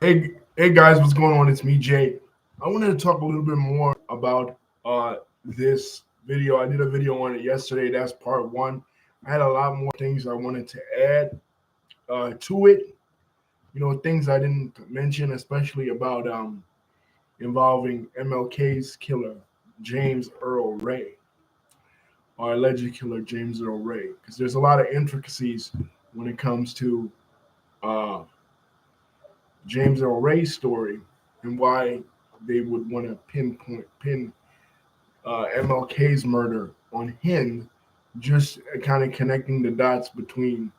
Hey guys, what's going on? It's me, Jay. I wanted to talk a little bit more about this video. I did a video on it yesterday. That's part one. I had a lot more things I wanted to add to it. Things I didn't mention, especially about involving MLK's killer, James Earl Ray, or alleged killer James Earl Ray, because there's a lot of intricacies when it comes to uh, James Earl Ray's story and why they would want to pin MLK's murder on him, just kind of connecting the dots between,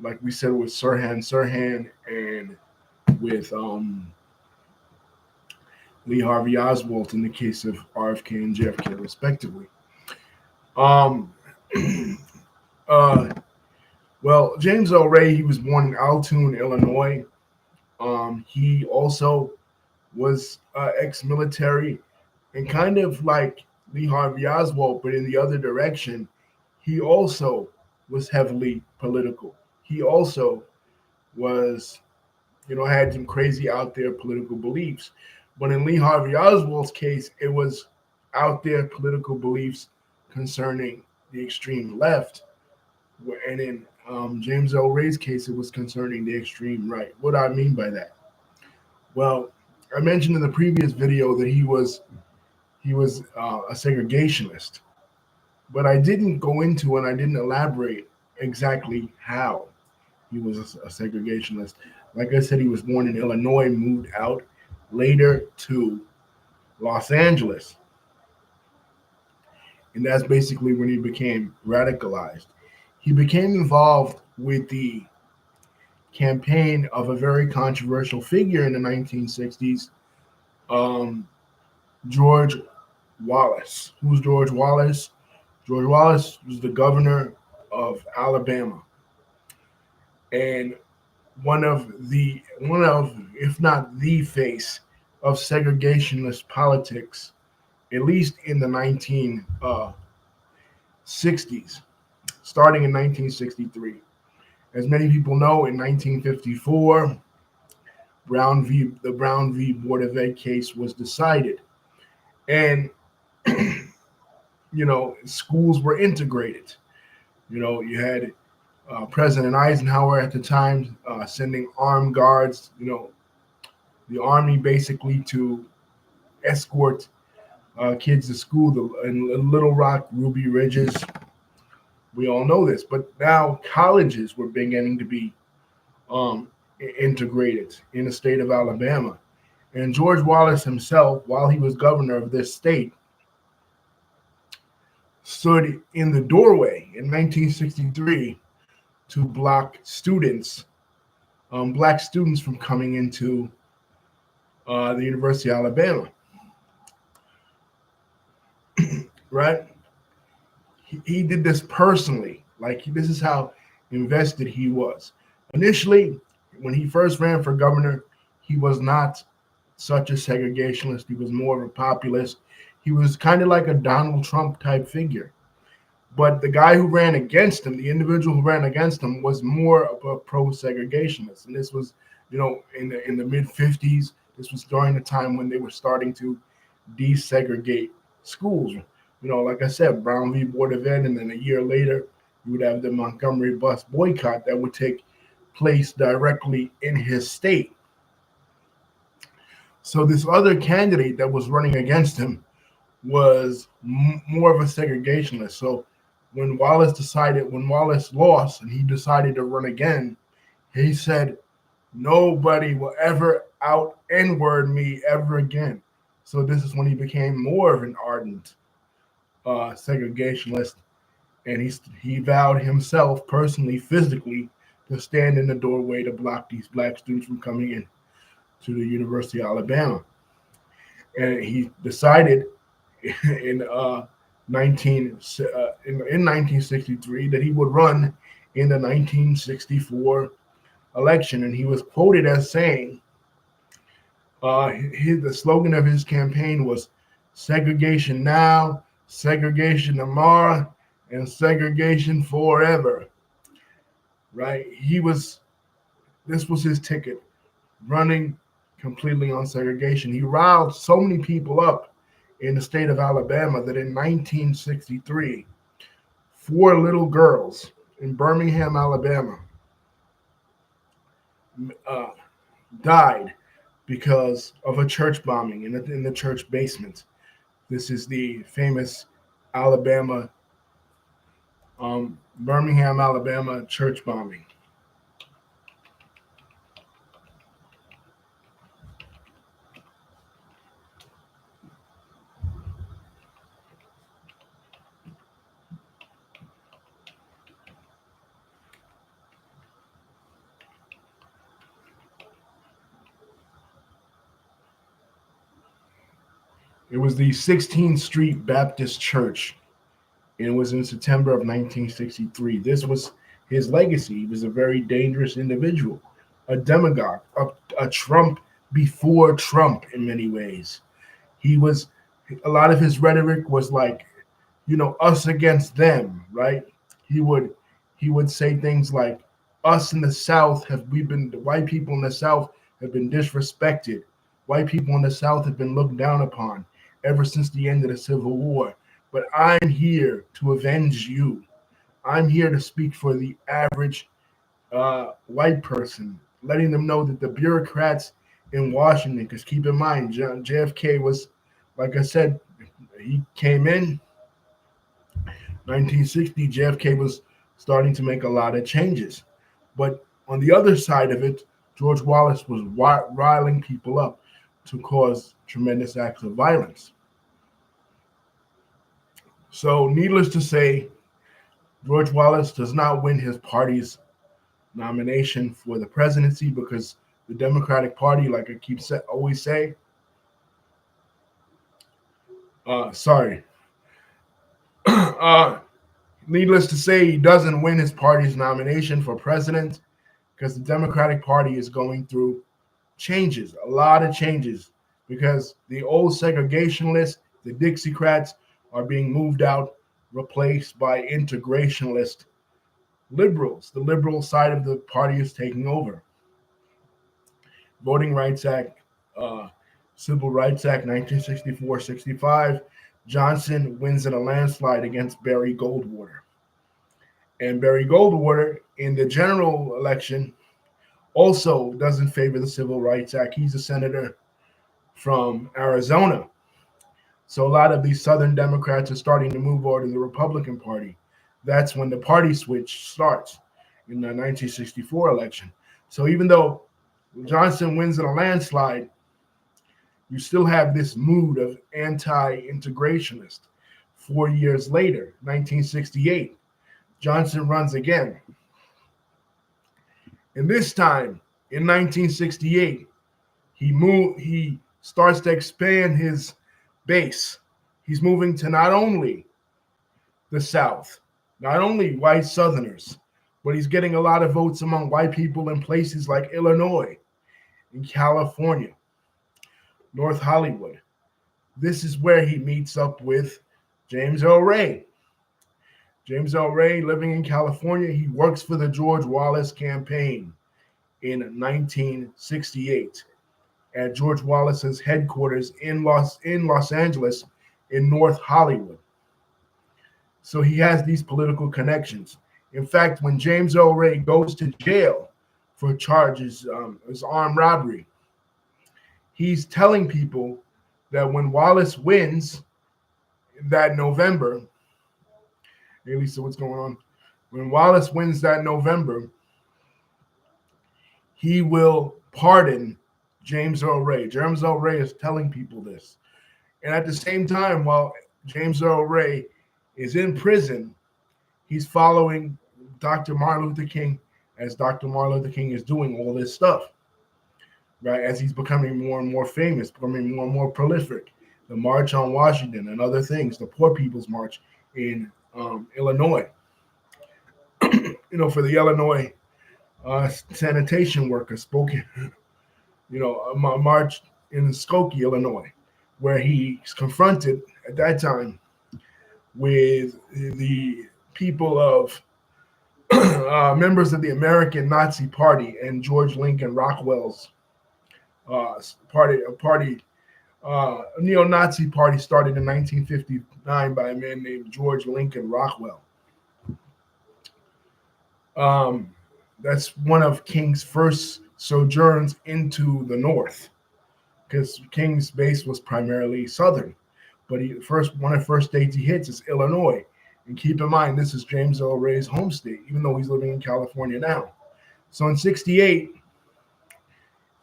like we said, with Sirhan and with Lee Harvey Oswald in the case of RFK and JFK, respectively. Um, uh, well, James Earl Ray, he was born in Altoona, Illinois. He also was ex-military and kind of like Lee Harvey Oswald, but in the other direction, he also was heavily political. He also was, had some crazy out there political beliefs. But in Lee Harvey Oswald's case, it was out there political beliefs concerning the extreme left. And in James L. Ray's case, it was concerning the extreme right. What do I mean by that? Well, I mentioned in the previous video that he was a segregationist, but I didn't go into and I didn't elaborate exactly how he was a segregationist. Like I said, he was born in Illinois, moved out later to Los Angeles, and that's basically when he became radicalized. He became involved with the campaign of a very controversial figure in the 1960s, um, George Wallace. Who's George Wallace? George Wallace was the governor of Alabama, and one of, if not the face of segregationist politics, at least in the 1960s, starting in 1963. As many people know, in 1954, the Brown v. Board of Ed case was decided, and schools were integrated. You had President Eisenhower at the time sending armed guards, the army basically to escort kids to school in Little Rock, Ruby Ridges. We all know this, but now colleges were beginning to be um, integrated in the state of Alabama. And George Wallace himself, while he was governor of this state, stood in the doorway in 1963 to block black students from coming into the University of Alabama. Right? He did this personally. Like, this is how invested he was. Initially, when he first ran for governor, he was not such a segregationist. He was more of a populist. He was kind of like a Donald Trump type figure. But the guy who ran against him, the individual who ran against him, was more of a pro-segregationist. And this was, in the mid-50s. This was during the time when they were starting to desegregate schools. Like I said, Brown v. Board of Ed, and then a year later, you would have the Montgomery bus boycott that would take place directly in his state. So this other candidate that was running against him was more of a segregationist. So when Wallace lost and he decided to run again, he said, nobody will ever out N-word me ever again. So this is when he became more of an ardent segregationist, and he vowed himself personally, physically, to stand in the doorway to block these black students from coming in to the University of Alabama. And he decided in 1963 that he would run in the 1964 election, and he was quoted as saying, the slogan of his campaign was "Segregation now, segregation tomorrow, and segregation forever." Right? This was his ticket running completely on segregation. He riled so many people up in the state of Alabama that in 1963, four little girls in Birmingham, Alabama, uh, died because of a church bombing in the church basement. This is the famous Alabama, Birmingham, Alabama church bombing. It was the 16th Street Baptist Church, and it was in September of 1963. This was his legacy. He was a very dangerous individual, a demagogue, a Trump before Trump in many ways. He was, a lot of his rhetoric was like, us against them, right? He would he would say things like, us in the South the white people in the South have been disrespected. White people in the South have been looked down upon ever since the end of the Civil War. But I'm here to avenge you. I'm here to speak for the average white person, letting them know that the bureaucrats in Washington, because keep in mind, JFK was, like I said, he came in 1960. JFK was starting to make a lot of changes. But on the other side of it, George Wallace was riling people up to cause tremendous acts of violence. So, needless to say, George Wallace does not win his party's nomination for the presidency because the Democratic Party, like I always say, sorry, uh, needless to say, he doesn't win his party's nomination for president because the Democratic Party is going through changes, a lot of changes, because the old segregationalists, the Dixiecrats, are being moved out, replaced by integrationalist liberals. The liberal side of the party is taking over. Voting Rights Act, uh, Civil Rights Act 1964-65, Johnson wins in a landslide against Barry Goldwater. And Barry Goldwater, in the general election, also doesn't favor the Civil Rights Act. He's a senator from Arizona. So a lot of these Southern Democrats are starting to move over to the Republican Party. That's when the party switch starts in the 1964 election. So even though Johnson wins in a landslide, you still have this mood of anti-integrationist. 4 years later, 1968, Johnson runs again. And this time, in 1968, he starts to expand his base. He's moving to not only the South, not only white Southerners, but he's getting a lot of votes among white people in places like Illinois, in California, North Hollywood. This is where he meets up with James L. Ray. James L. Ray, living in California, he works for the George Wallace campaign in 1968 at George Wallace's headquarters in Los Angeles in North Hollywood. So he has these political connections. In fact, when James L. Ray goes to jail for charges as armed robbery, he's telling people that when Wallace wins that November, hey Lisa, what's going on? When Wallace wins that November, he will pardon James Earl Ray. James Earl Ray is telling people this. And at the same time, while James Earl Ray is in prison, he's following Dr. Martin Luther King as Dr. Martin Luther King is doing all this stuff, right? As he's becoming more and more famous, becoming more and more prolific. The March on Washington and other things, the Poor People's March in Illinois, for the Illinois sanitation workers spoken, a march in Skokie, Illinois, where he's confronted at that time with the people of members of the American Nazi Party and George Lincoln Rockwell's A neo-Nazi party started in 1959 by a man named George Lincoln Rockwell. Um, that's one of King's first sojourns into the North, because King's base was primarily Southern. But one of the first states he hits is Illinois. And keep in mind, this is James Earl Ray's home state, even though he's living in California now. So in '68,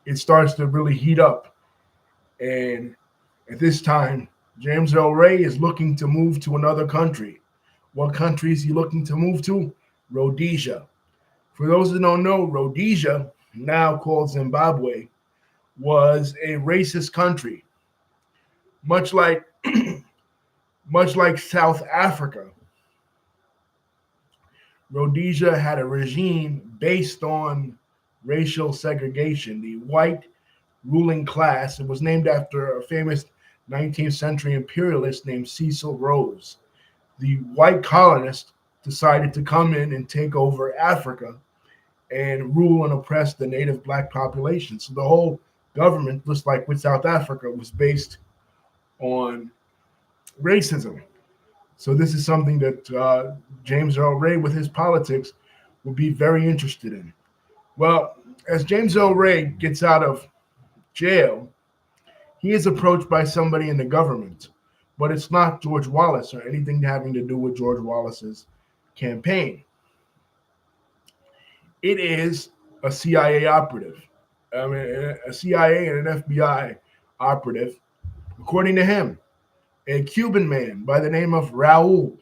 it starts to really heat up. And at this time, James Earl Ray is looking to move to another country. What country is he looking to move to? Rhodesia. For those who don't know, Rhodesia, now called Zimbabwe, was a racist country, much like much like South Africa. Rhodesia had a regime based on racial segregation. The white ruling class, it was named after a famous 19th century imperialist named Cecil Rhodes. The white colonists decided to come in and take over Africa and rule and oppress the native black population. So the whole government, just like with South Africa, was based on racism. So this is something that James Earl Ray, with his politics, will be very interested in. Well, as James Earl Ray gets out of jail, he is approached by somebody in the government, but it's not George Wallace or anything having to do with George Wallace's campaign. It is a CIA operative. I mean, a CIA and an FBI operative, according to him, a Cuban man by the name of Raul,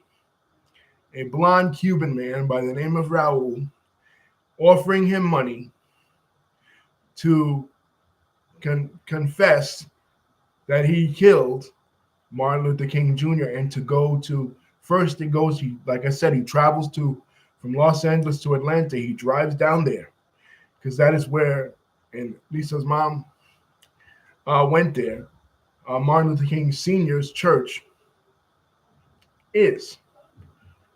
a blonde Cuban man by the name of Raul, offering him money to confess that he killed Martin Luther King Jr. and to go to first it goes he like I said he travels to from Los Angeles to Atlanta. He drives down there because that is where, and Lisa's mom went there. Martin Luther King Sr.'s church is,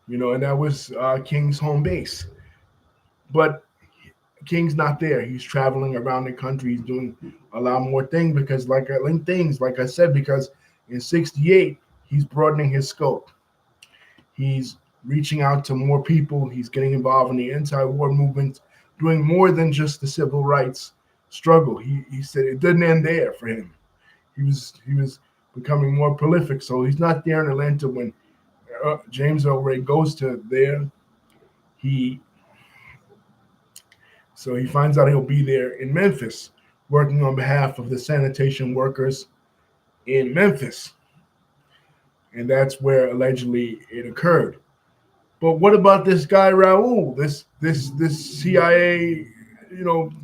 and that was King's home base. But King's not there. He's traveling around the country. He's doing a lot more things because, like I said, because in '68 he's broadening his scope. He's reaching out to more people. He's getting involved in the anti-war movement, doing more than just the civil rights struggle. He said it didn't end there for him. He was becoming more prolific. So he's not there in Atlanta when James Earl Ray goes to there. He finds out he'll be there in Memphis, working on behalf of the sanitation workers in Memphis. And that's where allegedly it occurred. But what about this guy Raul? This CIA,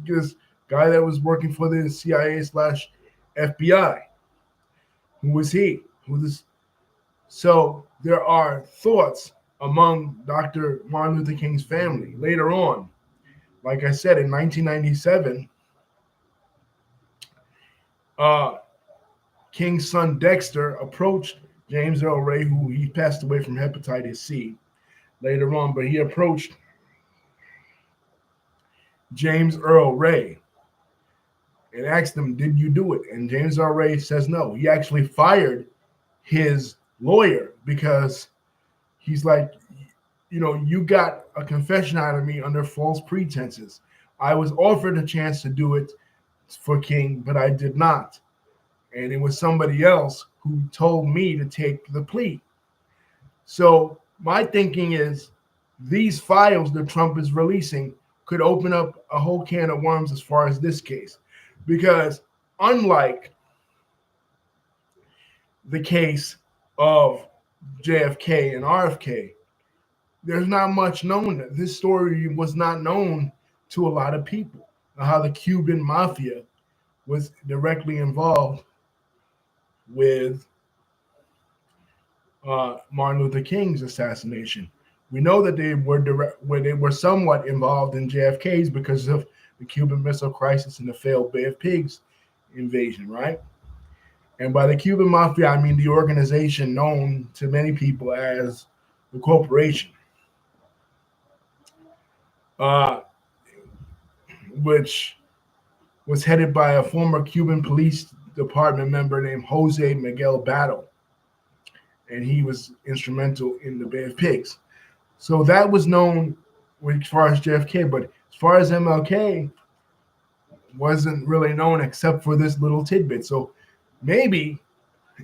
this guy that was working for the CIA/FBI. Who was he? So there are thoughts among Dr. Martin Luther King's family later on. Like I said, in 1997, King's son Dexter approached James Earl Ray, who he passed away from hepatitis C later on, but he approached James Earl Ray and asked him, "Did you do it?" And James Earl Ray says no. He actually fired his lawyer because he's like, you got a confession out of me under false pretenses. I was offered a chance to do it for King, but I did not. And it was somebody else who told me to take the plea. So my thinking is these files that Trump is releasing could open up a whole can of worms as far as this case. Because unlike the case of JFK and RFK, there's not much known. This story was not known to a lot of people. How the Cuban mafia was directly involved with Martin Luther King's assassination. We know that they were somewhat involved in JFK's because of the Cuban Missile Crisis and the failed Bay of Pigs invasion, right? And by the Cuban Mafia, I mean the organization known to many people as the corporation, which was headed by a former Cuban police department member named Jose Miguel Battle, and he was instrumental in the Bay of Pigs. So that was known as far as JFK, but as far as MLK, wasn't really known except for this little tidbit. So maybe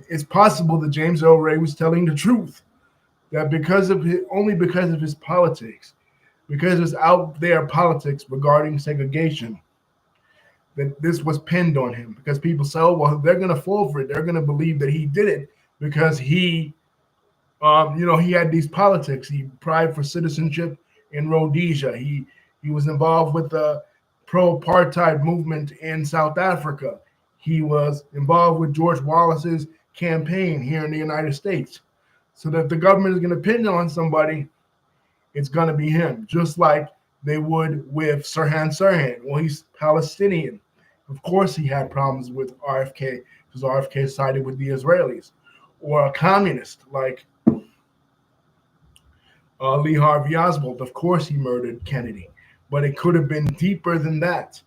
it's possible that James Earl Ray was telling the truth, that only because of his politics, because of his out there politics regarding segregation, that this was pinned on him. Because people say, oh, well, they're going to fall for it. They're going to believe that he did it because he he had these politics. He applied for citizenship in Rhodesia. He was involved with the pro-apartheid movement in South Africa. He was involved with George Wallace's campaign here in the United States. So that if the government is going to pin on somebody, it's going to be him, just like they would with Sirhan Sirhan. Well, he's Palestinian. Of course, he had problems with RFK because RFK sided with the Israelis. Or a communist like Lee Harvey Oswald. Of course, he murdered Kennedy, but it could have been deeper than that.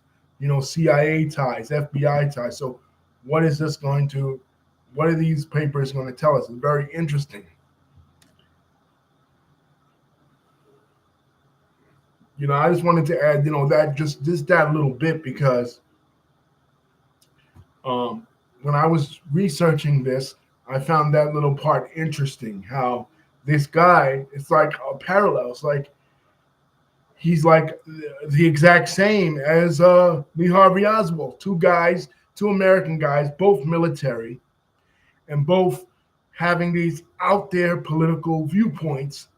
CIA ties, FBI ties. So, what is this going to? What are these papers going to tell us? It's very interesting. I just wanted to add, that just that little bit because when I was researching this, I found that little part interesting. How this guy, it's like a parallel. It's like he's like the exact same as Lee Harvey Oswald. Two American guys, both military, and both having these out there political viewpoints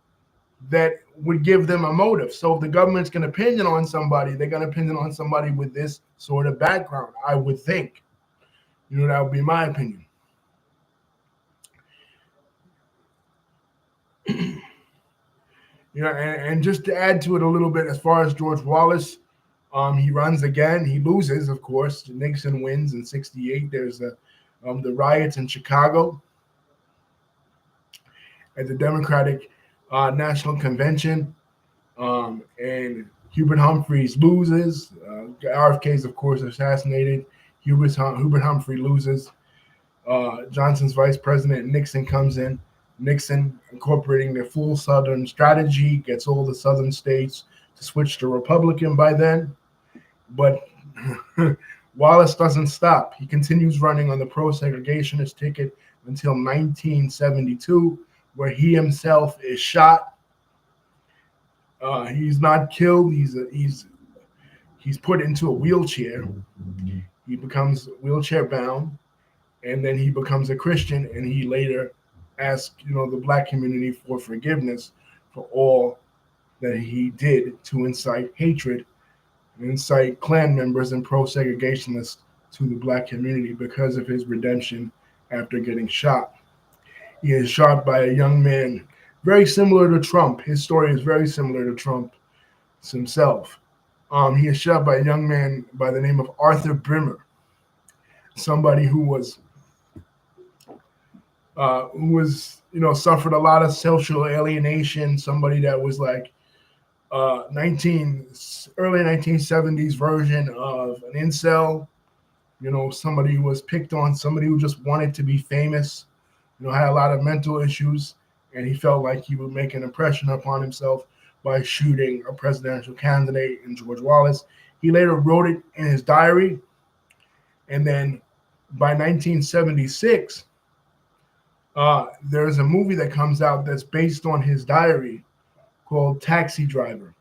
that would give them a motive. So if the government's going to pin it on somebody, they're going to pin it on somebody with this sort of background, I would think. That would be my opinion. And just to add to it a little bit, as far as George Wallace, he runs again. He loses, of course. Nixon wins in '68. There's the riots in Chicago at the Democratic National Convention, and Hubert Humphreys loses. RFK is, of course, assassinated. Hubert Humphrey loses. Johnson's vice president, Nixon, comes in. Nixon, incorporating the full Southern strategy, gets all the Southern states to switch to Republican by then. But Wallace doesn't stop. He continues running on the pro-segregationist ticket until 1972, where he himself is shot. He's not killed. He's put into a wheelchair. He becomes wheelchair bound, and then he becomes a Christian, and he later asks, the black community for forgiveness for all that he did to incite hatred, and incite Klan members and pro-segregationists to the black community because of his redemption after getting shot. He is shot by a young man, very similar to Trump. His story is very similar to Trump himself. He is shot by a young man by the name of Arthur Brimmer, somebody who was suffered a lot of social alienation, somebody that was like early 1970s version of an incel, somebody who was picked on, somebody who just wanted to be famous, had a lot of mental issues, and he felt like he would make an impression upon himself by shooting a presidential candidate in George Wallace. He later wrote it in his diary, and then by 1976, there's a movie that comes out that's based on his diary called Taxi Driver,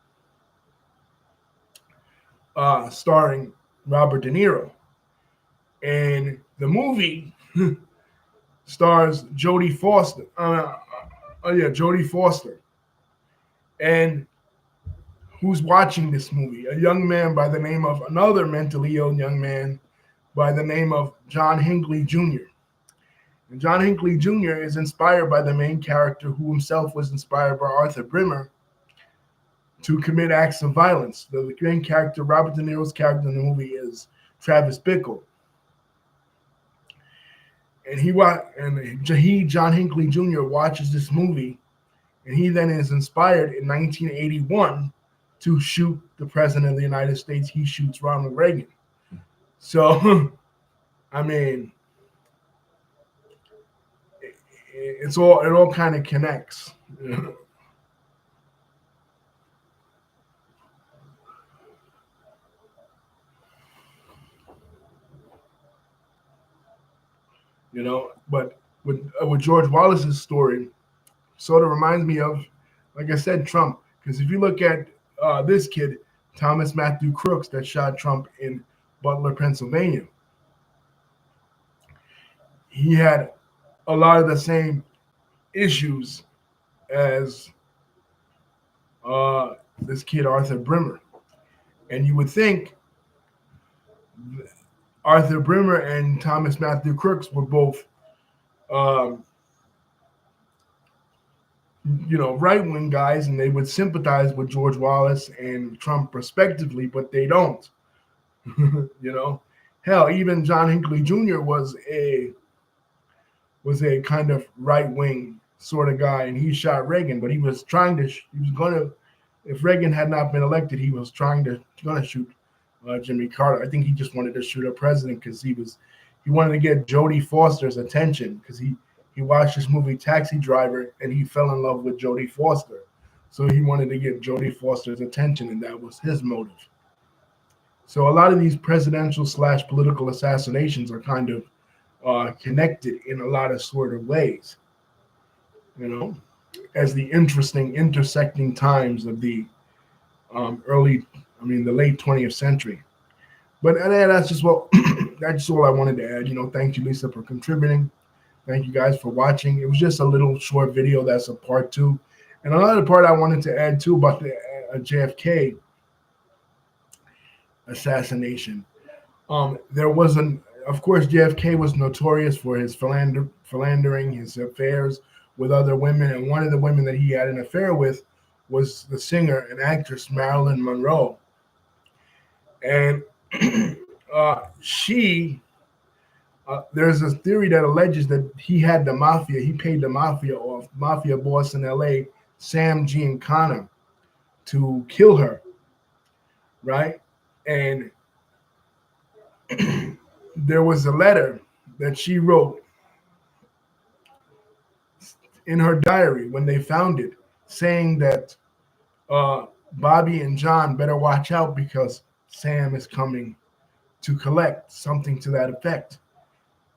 starring Robert De Niro. And the movie stars Jodie Foster. Jodie Foster. And who's watching this movie? A young man by the name of another mentally ill young man by the name of John Hinckley Jr. And John Hinckley Jr. is inspired by the main character, who himself was inspired by Arthur Brimmer, to commit acts of violence. The main character, Robert De Niro's character in the movie, is Travis Bickle. And John Hinckley Jr., watches this movie, and he then is inspired in 1981 to shoot the president of the United States. He shoots Ronald Reagan. So, I mean, it all kind of connects. But with George Wallace's story, sort of reminds me of, like I said, Trump. Because if you look at this kid, Thomas Matthew Crooks, that shot Trump in Butler, Pennsylvania, he had a lot of the same issues as this kid Arthur Brimmer, and you would think Arthur Brimmer and Thomas Matthew Crooks were both, um, right wing guys, and they would sympathize with George Wallace and Trump respectively, but they don't. you know, hell, even John Hinckley Jr. was a kind of right wing sort of guy, and he shot Reagan, but he was trying to, he was going to, if Reagan had not been elected, he was going to shoot Jimmy Carter. I think he just wanted to shoot a president because he wanted to get Jodie Foster's attention because he watched this movie Taxi Driver and he fell in love with Jodie Foster. So he wanted to get Jodie Foster's attention, and that was his motive. So a lot of these presidential / political assassinations are kind of connected in a lot of sort of ways, as the interesting intersecting times of the the late 20th century. But that's just that's all I wanted to add. Thank you, Lisa, for contributing. Thank you guys for watching. It was just a little short video. That's a part 2. And another part I wanted to add too about the JFK assassination. There wasn't, of course, JFK was notorious for his philandering, his affairs with other women, and one of the women that he had an affair with was the singer and actress Marilyn Monroe. And there's a theory that alleges that he paid the mafia off, mafia boss in LA, Sam Giancana, to kill her, right? And there was a letter that she wrote in her diary when they found it, saying that Bobby and John better watch out because Sam is coming to collect, something to that effect.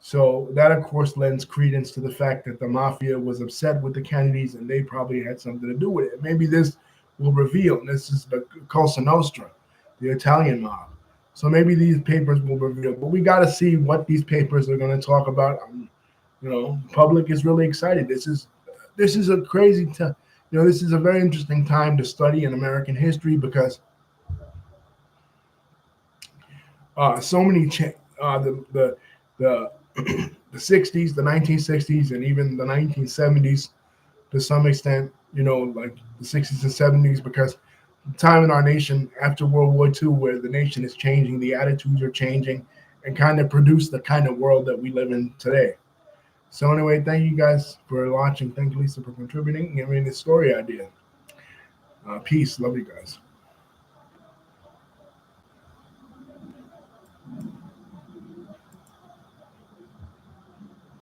So that, of course, lends credence to the fact that the mafia was upset with the Kennedys and they probably had something to do with it. Maybe this will reveal, and this is the Cosa Nostra, the Italian mob. So maybe these papers will reveal, but we got to see what these papers are going to talk about. Public is really excited. This is a crazy time. This is a very interesting time to study in American history because so many the 60s, the 1960s, and even the 1970s to some extent, like the 60s and 70s, because the time in our nation after World War II where the nation is changing, the attitudes are changing, and kind of produce the kind of world that we live in today. So anyway, thank you guys for watching. Thank you, Lisa, for contributing and giving me this story idea. Peace. Love you guys.